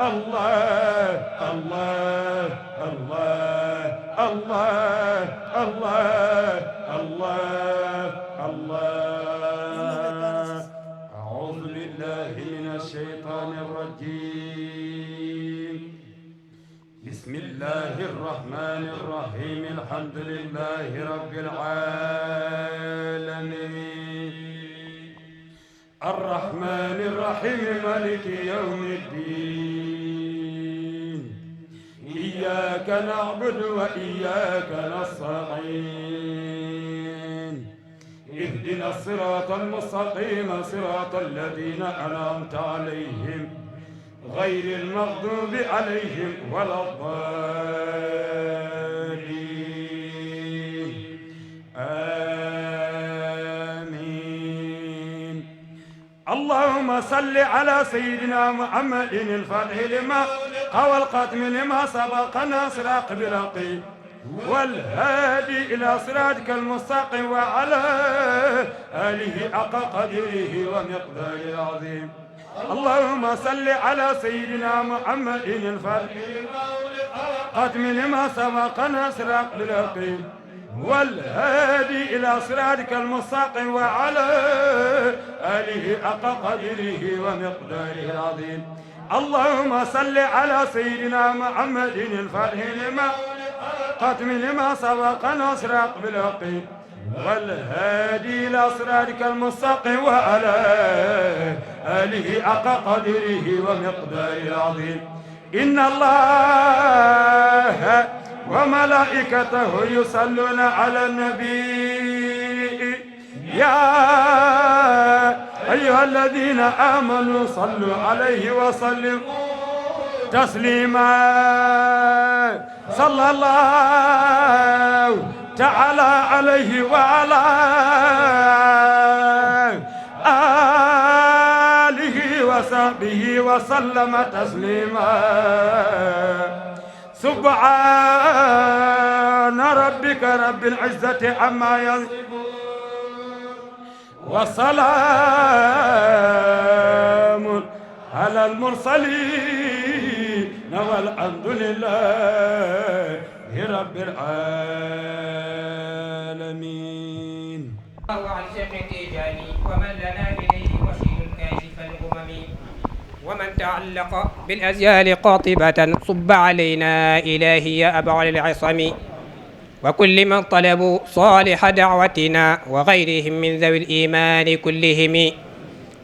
الله الله الله الله الله الله الله أعوذ بالله من الشيطان الرجيم بسم الله الرحمن الرحيم الحمد لله رب العالمين الرحمن الرحيم مالك يوم الدين إياك نعبد وإياك نستعين اهدنا الصراط المستقيم صراط الذين أنعمت عليهم غير المغضوب عليهم ولا الضالين آمين اللهم صل على سيدنا محمد الفاتح لما قوى القاتم لما سبق ناصر بالحق والهادي إلى صراطك المستقيم وعلى آله حق قدره ومقداره العظيم اللهم صل على سيدنا محمد الفاتح قاتم لما سبق ناصر بالحق والهادي إلى صراطك المستقيم وعلى آله حق قدره ومقداره العظيم اللهم صل على سيدنا محمد الفاتح لما قاتم لما سبق ناصر بالحق والهادي إلى صراطك المستقيم وعلى آله حق قدره ومقداره العظيم إن الله وملائكته يصلون على النبي يا أيها الذين آمنوا صلوا عليه وسلموا تسليما صلى الله تعالى عليه وعلى آله وصحبه وسلم تسليما سبحان ربك رب العزة عما يصفون وسلام على المرسلين والحمد لله رب العالمين. عن شيخ التيجاني ومن لنا إليه وشيل كاشف الغمم ومن تعلق بالأزيال قاطبة صب علينا إلهي يا أبع العصم وكل من طلبوا صالح دعوتنا وغيرهم من ذوي الإيمان كلهم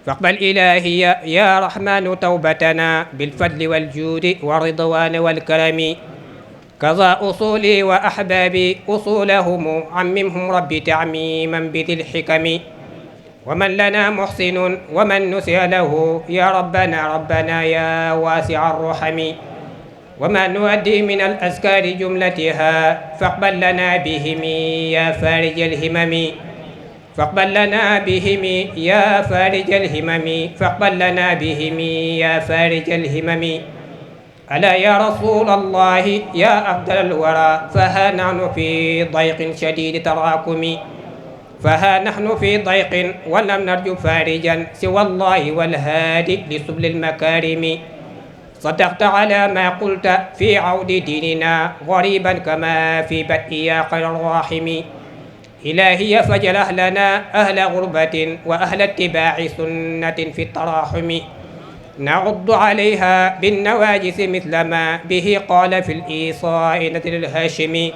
فاقبل إلهي يا رحمن توبتنا بالفضل والجود والرضوان والكرم كذا أصولي وأحبابي أصولهم عممهم ربي تعميما بذي الحكم ومن لنا محسن ومن نسي له يا ربنا ربنا يا واسع الرحم وما نؤدي من الأذكار جملتها فاقبل لنا بهم يا فارج الهمم فاقبل لنا بهم يا فارج الهمم فاقبل لنا بهم يا فارج الهمم ألا يا رسول الله يا أفضل الورى فها نحن في ضيق شديد تراكم فها نحن في ضيق ولم نرجو فارجا سوى الله والهادي لسبل المكارم صدقت على ما قلت في عود ديننا غريبا كما في بدء يا خير الراحم إلهي فاجعل أهلنا أهل غربة وأهل اتباع سنة في التراحم نعض عليها بالنواجس مثل ما به قال في الإيصاء نذر الهاشم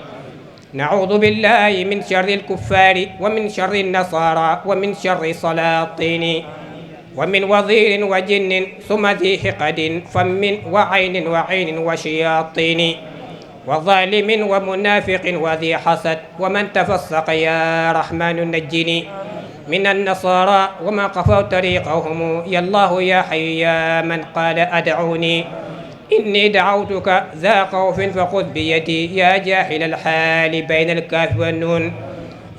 نعوذ بالله من شر الكفار ومن شر النصارى ومن شر سلاطين ومن وزير وجن ثم ذي حقد فم وعين وعين وشياطين وظالم ومنافق وذي حسد ومن تفسق يا رحمن نجني من النصارى وما قفوا طريقهم يا الله يا حي يا من قال أدعوني إني دعوتك ذا خوف فخذ بيدي يا جاهل الحال بين الكاف والنون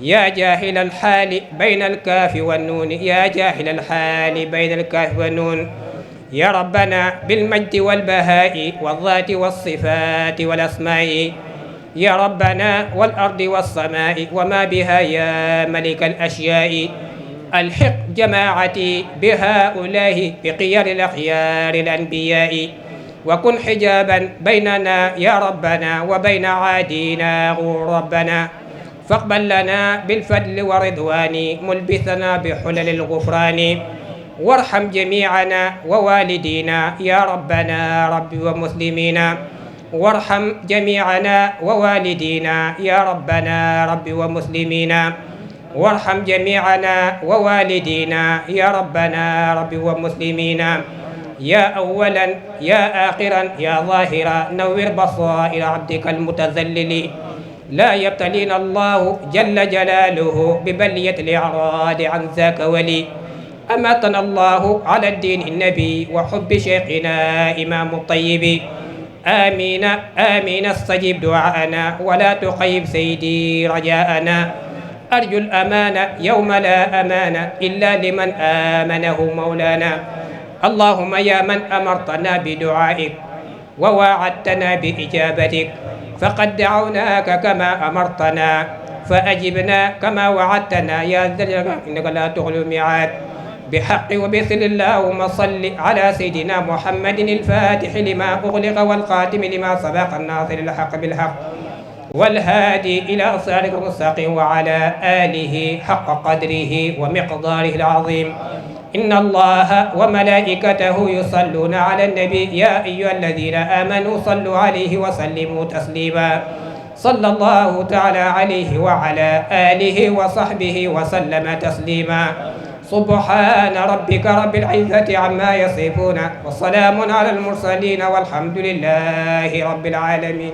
يا جاهل الحال بين الكاف والنون يا جاهل الحال بين الكاف والنون يا ربنا بالمجد والبهاء والذات والصفات والأسماء يا ربنا والأرض والسماء وما بها يا ملك الأشياء الحق جماعتي بهؤلاء بقيار الأخيار الأنبياء وكن حجابا بيننا يا ربنا وبين عادينا ربنا فاقبل لنا بالفضل ورضوان ملبسنا بحلل الغفران وارحم جميعنا ووالدينا يا ربنا رب ومسلمين وارحم جميعنا ووالدينا يا ربنا رب ومسلمين وارحم جميعنا ووالدينا يا ربنا رب ومسلمين يا أولا يا آخرا يا ظاهرا نور بصائر عبدك المتذلل لا يبتلينا الله جل جلاله ببلية الإعراض عن ذاك ولي أماتنا الله على الدين النبي وحب شيخنا إمام الطيب آمين آمين استجب دعاءنا ولا تخيب سيدي رجاءنا أرجو الأمان يوم لا أمان إلا لمن آمنه مولانا اللهم يا من أمرتنا بدعائك ووعدتنا بإجابتك فقد دعوناك كما أمرتنا فأجبنا كما وعدتنا يا ذا الجلال إنك لا تخلف الميعاد بحق وبثل اللهم صل على سيدنا محمد الفاتح لما أغلق والخاتم لما سبق الناصر الحق بالحق والهادي إلى صراطك المستقيم وعلى آله حق قدره ومقداره العظيم إن الله وملائكته يصلون على النبي يا أيها الذين آمنوا صلوا عليه وسلموا تسليما صلى الله تعالى عليه وعلى آله وصحبه وسلم تسليما سبحان ربك رب العزة عما يصفون وسلام على المرسلين والحمد لله رب العالمين.